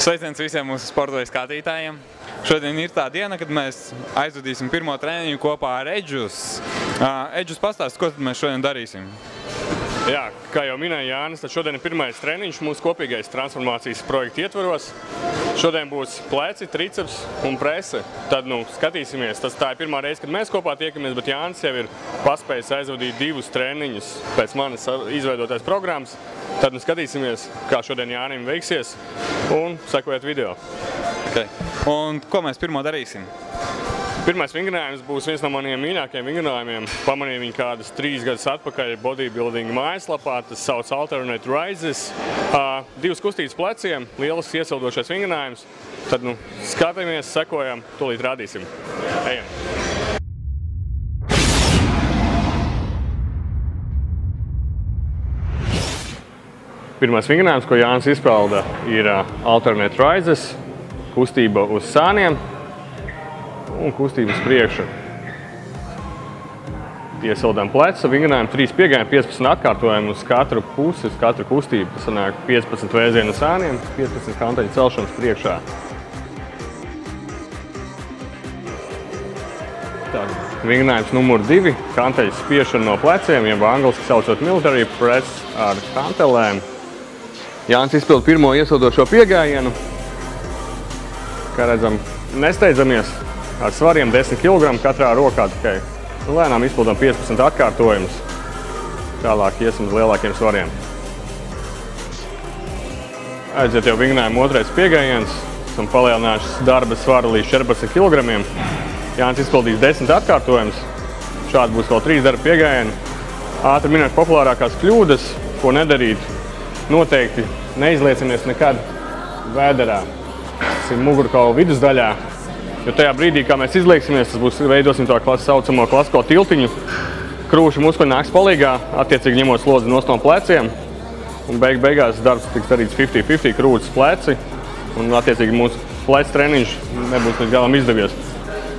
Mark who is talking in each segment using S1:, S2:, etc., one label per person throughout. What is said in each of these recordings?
S1: Sveiciens visiem mūsu sporta skatītājiem. Šodien ir tā diena, kad mēs aizvadīsim pirmo treniņu kopā ar Edžus. Edžus, pastāsti, ko tad mēs šodien darīsim?
S2: Jā, kā jau minēja Jānis, tad šodien ir pirmais treniņš mūsu kopīgais transformācijas projekta ietvaros. Šodien būs pleci, triceps un prese. Tad, skatīsimies. Tā ir pirmā reize, kad mēs kopā tiekamies, bet Jānis jau ir paspējis aizvadīt 2 treniņus pēc manis izveidotais programmas. Tad skatīsimies, kā šodien Jānim veiksies un sekojiet video.
S1: Okay. Un ko mēs pirmo darīsim?
S2: Pirmais vingrinājums būs viens no maniem mīļākajiem vingrinājumiem. Pamanīju viņu kādas 3 gadus atpakaļ bodybuilding mājaslapā. Tas sauc Alternate Rises. 2 kustības pleciem, lielas iesildošais vingrinājums. Tad skatāmies, sekojam, tūlīt rādīsim. Ejam! Pirmais vingrinājums, ko Jānis izpilda, ir Alternate Rises. Kustība uz sāniem un kustība uz priekšu. Iesildām plecu, vingrinājumu 3 piegājumu, 15 atkārtojumu uz katru pusi, uz katru kustību. Tas sanāk 15 vēzienu uz sāniem, 15 kanteļu celšanas priekšā. Vingrinājums numur 2, kanteļu spiešana no pleciem, jeb angliski saucot military press ar kantelēm. Jānis izpilda pirmo iesildošo piegājienu. Kā redzam, nesteidzamies ar svariem 10 kg katrā rokā tikai. Lēnām izpildām 15 atkārtojumus. Tālāk iesim uz lielākiem svariem. Aiziet jau vingrinājumu otrais piegājiens. Esam palielinājuši darba svaru līdz 14 kg. Jānis izpildīs 10 atkārtojumus. Šādi būs vēl 3 darba piegājieni. Ātri minēt populārākās kļūdas, ko nedarīt. Noteikti neizliecimies nekad vēderā. Tas ir mugurkaula vidusdaļā. Jo tajā brīdī, kā mēs izlieksimies, tas būs veidosim to saucamo klasisko tiltiņu. Krūšu muskuļi nāks palīgā, attiecīgi ņemot slodzi nost no pleciem. Un beigās darbs tiks darīts 50-50 krūtis pleci. Un attiecīgi mūsu plecu treniņš nebūs līdz galam izdevies.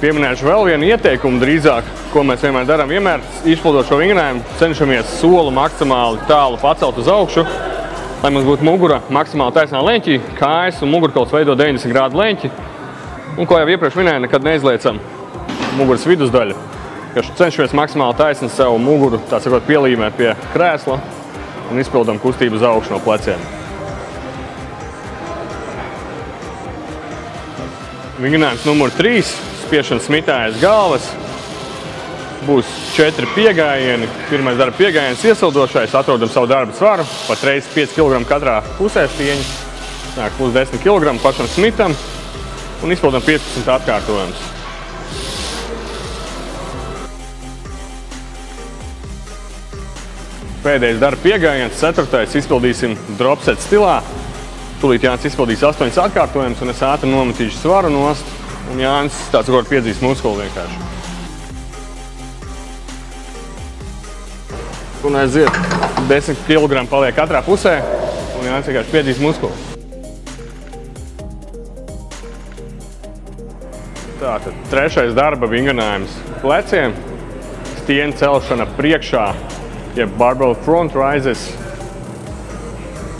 S2: Pieminēšu vēl vienu ieteikumu drīzāk, ko mēs vienmēr darām. Vienmēr izpildot šo vingrinājumu, cenšamies solu maksimāli tālu pacelt uz augšu, lai mums būtu mugura maksimāli taisnā leņķī, kājas un mugurkauls veido 90 grādu leņķi. Un, ko jau iepriekš minēju, nekad neizliecam muguras vidusdaļu. Cenšamies maksimāli taisni savu muguru, tā sakot, pielīmēt pie krēsla un izpildam kustību uz augšu no pleciem. Vingrinājums numur 3, spiešana smitā aiz galvas. Būs 4 piegājieni. Pirmais darba piegājiens iesildošais, atrodam savu darba svaru, pat reiz 5 kg katrā pusē stieņa. Nāk plus 10 kg pašam smitam. Un izpildām 15 atkārtojumus. Pēdējais darba piegājiens, 4. izpildīsim dropset stilā. Tūlīt Jānis izpildīs 8 atkārtojumus, un es ātri nometīšu svaru nost. Un Jānis tāds var piedzīs muskuli vienkārši. Un aiziet 10 kg paliek katrā pusē, un Jānis vienkārši piedzīs muskuli. Tātad 3. darba vingrinājums pleciem, stieņa celšana priekšā, jeb barbell front rises.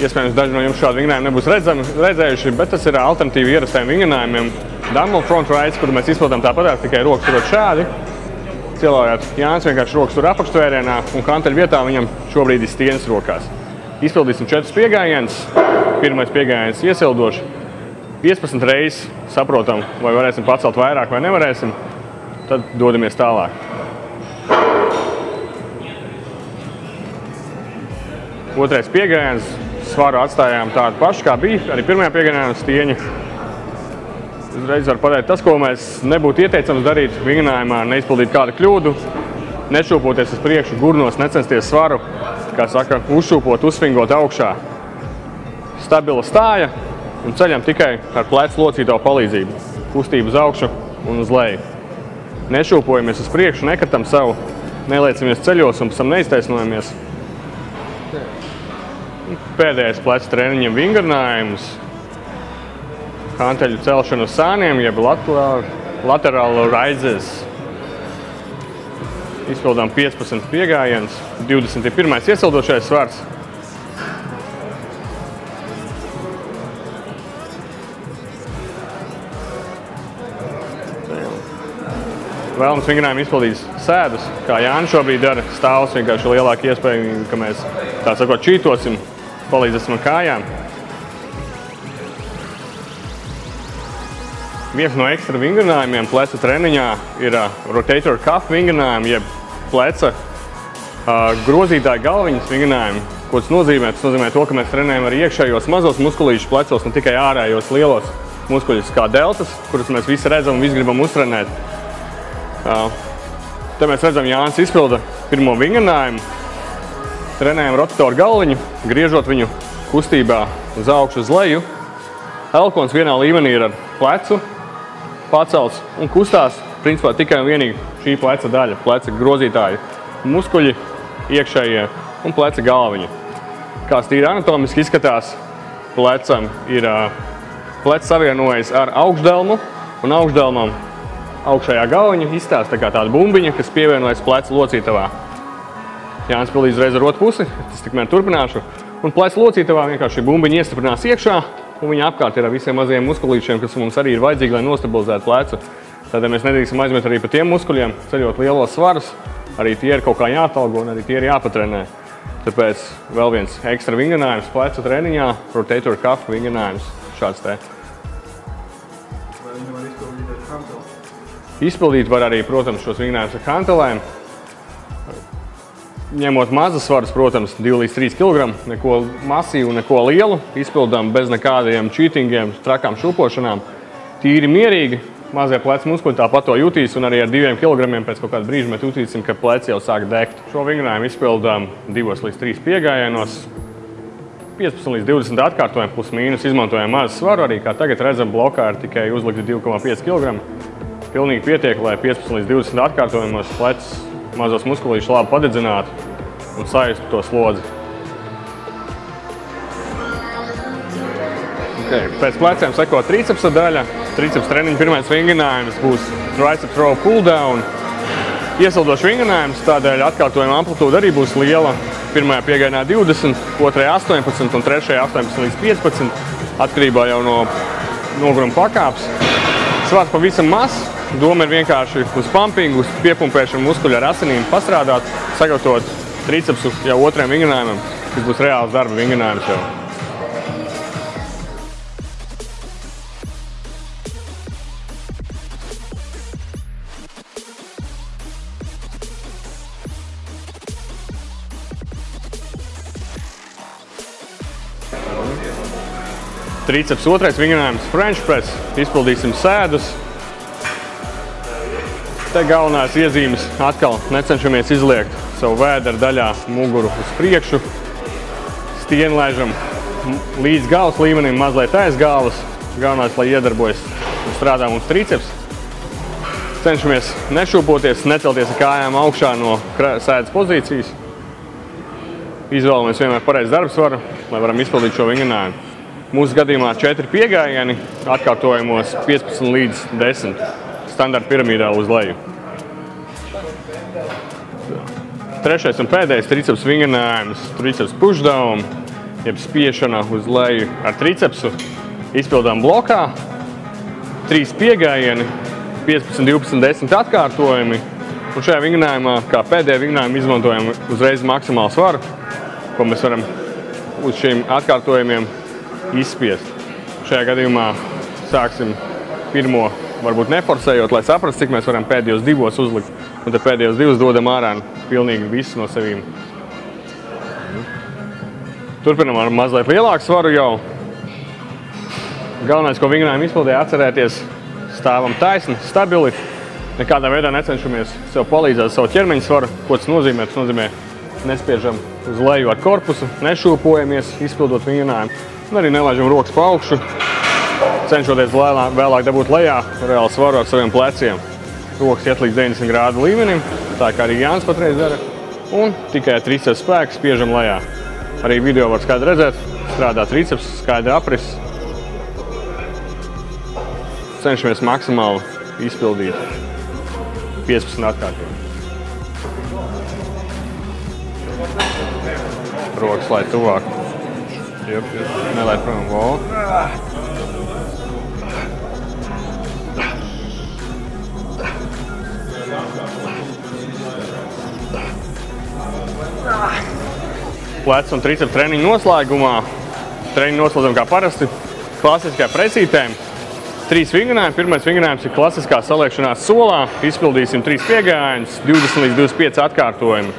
S2: Iespējams, daži no jums šādu vingrinājumu nebūs redzējuši, bet tas ir alternatīvi ierastajiem vingrinājumiem. Dumbbell front rise, kuru mēs izpildām tāpat, tikai rokas turot šādi. Cilvējāt, Jānis vienkārši rokas tur apakštvērienā, un kanteļu vietā viņam šobrīd ir stieņas rokās. Izpildīsim 4 piegājienus. Pirmais piegājiens iesildoši. 15 reizes saprotam, vai varēsim pacelt vairāk vai nevarēsim, tad dodamies tālāk. Otrais piegājiens, svaru atstājām tādu pašu, kā bija, arī pirmajā piegājienā stieņa. Uzreiz var pateikt tas, ko mēs nebūtu ieteicams darīt vingrinājumā, neizpildīt kādu kļūdu, nešūpoties uz priekšu, gurnos, necensties svaru, kā saka, uzšūpot, uzsvingot augšā. Stabila stāja. Un ceļam tikai ar plecu locītavu palīdzību. Kustību uz augšu un uz leju. Nešūpojamies uz priekšu, nekatam savu, neliecamies ceļos un pēc tam neiztaisnojamies. Pēdējais plecu treniņiem vingrinājums. Kanteļu celšana uz sāniem, jeb lateral rises. Izpildām 15 piegājienus, 21. iesildošais svars. vēlamies vingrinājumu izpildīt sēdus, kā Jānis šobrīd dara, stāvs vienkārši lielāka iespēja, ka mēs, tā sakot, čītosim, palīdzēsim ar kājām. Viens no ekstra vingrinājumiem pleca treniņā ir rotator cuff vingrinājumi, jeb pleca grozītāja galviņas vingrinājumi. Ko tas nozīmē? Tas nozīmē to, ka mēs trenējam arī iekšējos mazos muskulīšus plecos, ne tikai ārējos lielos muskuļus kā deltas, kurus mēs visi redzam un visi gribam uztrenēt. Te mēs redzam, Jānis izpilda pirmo vingrinājumu. Trenējam rotatoru galviņu, griežot viņu kustībā uz augšu uz leju. Elkons vienā līmenī ir ar plecu pacelts un kustās principā tikai un vienīgi šī pleca daļa, pleca grozītāji muskuļi, iekšējie un pleca galviņa. Kā tīri anatomiski izskatās, plecam ir plecs savienojas ar augšdelmu un augšdelmam augšējā galviņa izstāsta tā kā tāda bumbiņa, kas pievienojas pleca locītavā. Jānis pildīs reiz ar otru pusi, tas tikmēr turpināšu. Un pleca locītavā vienkārši šī bumbiņa iestiprinās iekšā un viņa apkārt ir ar visiem mazajiem muskulīšiem, kas mums arī ir vajadzīgi, lai nostabilizētu plecu. Tādēļ mēs nedrīkstam aizmirst arī par tiem muskuļiem, ceļot lielos svarus. Arī tie ir kaut kā jāatalgo un arī tie ir jāpatrenē. Tāpēc vēl viens ekstra vingrinājums plecu treniņā, rotator cuff vingrinājums šāds te.
S3: Vai viņi var izpildīt ar hanteli?
S2: Izpildīt var arī, protams, šos vingrinājumus ar hantelēm. Ņemot mazas svarus, protams, 2 līdz 3 kg, neko masīvu, neko lielu, izpildām bez nekādiem čītingiem, trakām šūpošanām. Tīri mierīgi, mazie plecu muskuļi tāpat to jutīs un arī ar 2 kg pēc kaut kāda brīža mēs jutīsim, ka pleci jau sāk degt. Šo vingrinājumu izpildām 2 līdz 3 piegājienos, 15 līdz 20 atkārtojumi plus mīnus izmantojam mazu svaru. Arī kā tagad redzam, blokā ir tikai uzlikti 2,5 kg. Pilnīgi pietiek, lai 15 līdz 20 atkārtojumos plecs mazos muskulīšus labi padedzinātu un sajustu to slodzi. Pēc pleciem seko tricepsa daļa. Triceps treniņa pirmais vingrinājums būs tricep row pull down. Iesildošs vingrinājums, tādēļ atkārtojuma amplitūda arī būs liela. Pirmajā piegājienā 20, otrajā 18 un trešajā 18 līdz 15, atkarībā jau no noguruma pakāpes. Svars pavisam mazs. Doma ir vienkārši uz pumpingu, uz piepumpēšanu muskuļu ar asinīm pastrādāt, sagatavot tricepsu jau otrajam vingrinājumam, kas būs reāls darba vingrinājums jau. Triceps otrais vingrinājums French press. Izpildīsim sēdus. Te galvenās iezīmes atkal necenšamies izliekt savu vēdera daļā muguru uz priekšu. Stieni laižam līdz galvas līmenim, mazliet aiz galvas. Galvenais, lai iedarbojas un strādā mums triceps. Cenšamies nešūpoties, necelties ar kājām augšā no sēdes pozīcijas. Izvēlamies vienmēr pareizu darbsvaru, lai varam izpildīt šo vingrinājumu. Mūsu gadījumā 4 piegājieni, atkārtojumos 15 līdz 10. Standarta piramīdā uz leju. Trešais un pēdējais triceps vingrinājums, triceps pushdown, jeb spiešana uz leju ar tricepsu. Izpildām blokā, 3 piegājieni, 15, 12, 10 atkārtojumi. Un šajā vingrinājumā, kā pēdējā vingrinājuma, izmantojam uzreiz maksimālu svaru, ko mēs varam uz šiem atkārtojumiem izspiest. Šajā gadījumā sāksim pirmo varbūt neforsējot, lai saprastu, cik mēs varam pēdējos 2 uzlikt. Un tad pēdējos 2 dodam ārā pilnīgi visu no sevīm. Turpinam ar mazliet lielāku svaru jau. Galvenais, ko vingrinājumu izpildē, atcerēties, stāvam taisni, stabili. Nekādā veidā necenšamies sev palīdzēt savu ķermeņa svaru. Ko tas nozīmē? Tas nozīmē, nespiežam uz leju ar korpusu, nešūpojamies, izpildot vingrinājumu. Un arī nelaižam rokas pa augšu. Cenšoties vēlāk dabūt lejā reāli svaru ar saviem pleciem. Rokas iet līdz 90 grādu līmenim, tā kā arī Jānis patreiz dara. Un tikai triceps spēku spiežam lejā. Arī video var skaidri redzēt, strādā triceps, skaidri apris. Cenšamies maksimāli izpildīt 15 atkārtojumus. Rokas lai tuvāk. Nelaid prom volu. plecu un triceps treniņu noslēgumā. Treniņu noslēdzam kā parasti, klasiskajā presītēm. 3 vingrinājumi. Pirmais vingrinājums ir klasiskā saliekšanās solā. Izpildīsim 3 piegājienus, 20 līdz 25 atkārtojumi.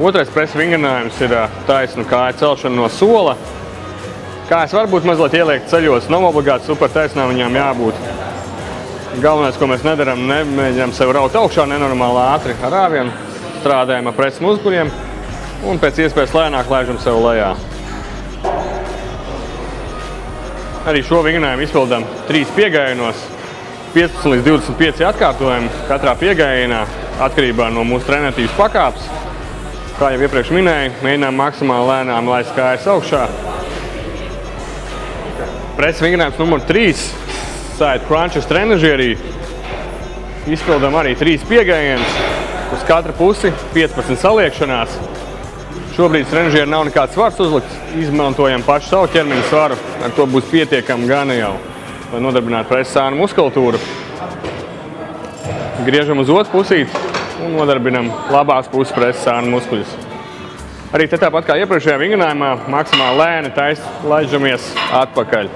S2: Otrais presa vingrinājums ir taisnu kāju celšana no sola. Kājas var būt mazliet ieliekt ceļos, nav obligāti super taisnām viņām jābūt. Galvenais, ko mēs nedaram, nemēģinām sev raut augšā nenormāli ātri ar āvienu, strādājam ar presas muskuļiem un pēc iespējas lēnāk laižam sev lejā. Arī šo vingrinājumu izpildām 3 piegājienos, 15 līdz 25 atkārtojumi katrā piegājienā, atkarībā no mūsu trenētības pakāpes. Kā jau iepriekš minēju, mēģinām maksimāli lēnām laist kājas augšā. Presa vingrinājums numur 3, side crunches trenažierī. Izpildām arī 3 piegājienus, uz katru pusi 15 saliekšanās. Šobrīd trenažieri nav nekāds svars uzlikts, izmantojam pašu savu ķermeņa svaru, ar to būs pietiekami gana jau, lai nodarbinātu presas sānu muskultūru. Griežam uz otru pusīti un nodarbinam labās puses presas sānu muskuļus. Arī te tāpat kā iepriekšējā vingrinājumā, maksimāli lēni laižamies atpakaļ.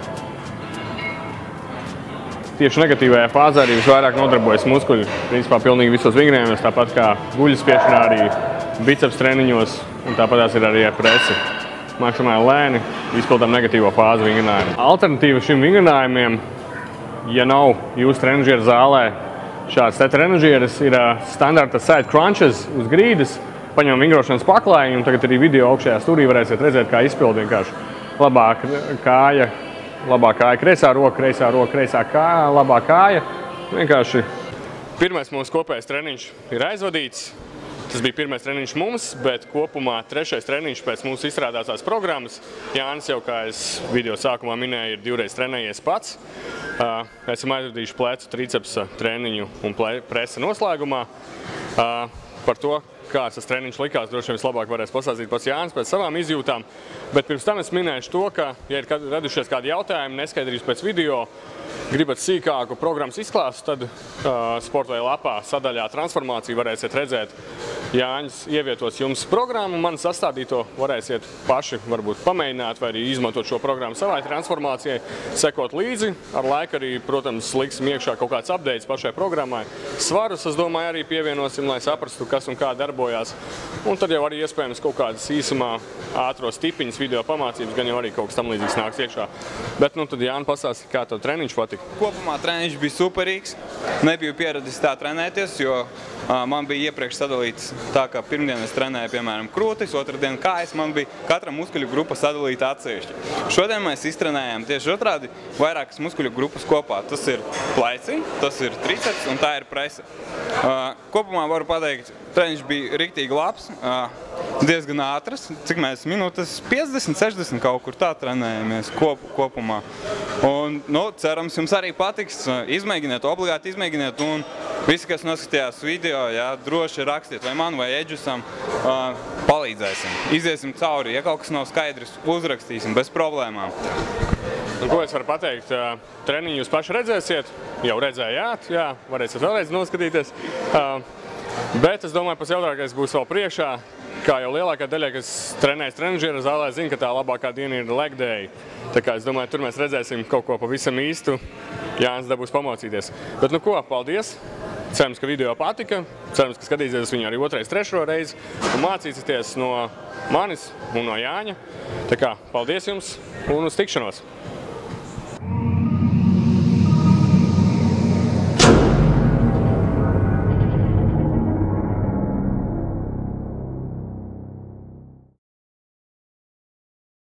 S2: Tieši negatīvajā fāzē arī visvairāk nodarbojas muskuļi. Principā pilnīgi visos vingrinājumos, tāpat kā guļaspiešanā, arī biceps treniņos un tāpatās ir arī ar presi. Maksimāli lēni izpildām negatīvo fāzi vingrinājumu. Alternatīva šim vingrinājumiem, ja nav jūsu trenažieru zālē, šāds te trenažieris ir standarta side crunches uz grīdas, paņemam vingrošanas paklājiņu, un tagad arī video augšējā stūrī varēsiet redzēt, kā izpildi vienkārši labā kāja, kreisā roka, kreisā kāja, labā kāja. Vienkārši pirmais mūsu kopējais treniņš ir aizvadīts. Tas bija pirmais treniņš mums, bet kopumā 3. treniņš pēc mūsu izstrādātās programmas. Jānis jau, kā es video sākumā minēju, ir 2 reizes trenējies pats. Esam aizvadījuši plecu tricepsa treniņu un presa noslēgumā. Par to, kāds tas treniņš likās, droši vien vislabāk varēs pastāstīt pats Jānis pēc savām izjūtām. Bet pirms tam es minēšu to, ka, ja ir radušies kādi jautājumi, neskaidrības pēc video, gribat sīkāku programmas izklāstu, tad Sportveja lapā sadaļā transformācija varēsiet redzēt. Jānis ievietos jums programmu, man sastādīto varēsiet paši varbūt pamēģināt vai arī izmantot šo programmu savai transformācijai, sekot līdzi. Ar laiku arī, protams, liksim iekšā kaut kāds updates pašai programmai. Svarus, es domāju, arī pievienosim, lai saprastu, kas un kā darbojās. Un tad jau arī iespējams kaut kādas īsumā ātros tipiņas video pamācības, gan jau arī kaut kas tam līdzīgs nāks iekšā. Bet nu tad Jāni pastāsti, kā tev treniņš patika.
S1: Kopumā treniņš bija superīgs. Nebiju pieradis tā trenēties, jo man bija iepriekš sadalīts tā, ka pirmdien es trenēju, piemēram, krūtis, otrdien kājas, man bija katra muskuļu grupa sadalīta atsevišķi. Šodien mēs iztrenējām tieši otrādi vairākas muskuļu grupas kopā. Tas ir pleci, tas ir triceps un tā ir presa. Kopumā varu pateikt, treniņš bija riktīgi labs, diezgan ātrs, cik mēs minūtes 50, 60 kaut kur tā trenējamies kopumā. Un, nu, cerams, jums arī patiks, izmēģiniet, obligāti izmēģiniet, un visi, kas noskatījās video, jā, droši rakstiet vai man vai Edžusam, palīdzēsim, iziesim cauri, ja kaut kas nav skaidrs, uzrakstīsim bez problēmām.
S2: Un ko es varu pateikt, treniņu jūs paši redzēsiet, jau redzējāt, jā, varēsiet vēlreiz noskatīties, bet es domāju, pats jaudrākais būs vēl priekšā. Kā jau lielākā daļa, kas trenējas trenažieru zālē, zina, ka tā labākā diena ir leg day. Tā kā es domāju, tur mēs redzēsim kaut ko pavisam īstu. Jānis dabūs pamācīties. Bet nu ko, paldies! Cerams, ka video patika. Cerams, ka skatīsieties viņu arī 2., 3. reizi. Un mācīsieties no manis un no Jāņa. Tā kā paldies jums un uz tikšanos!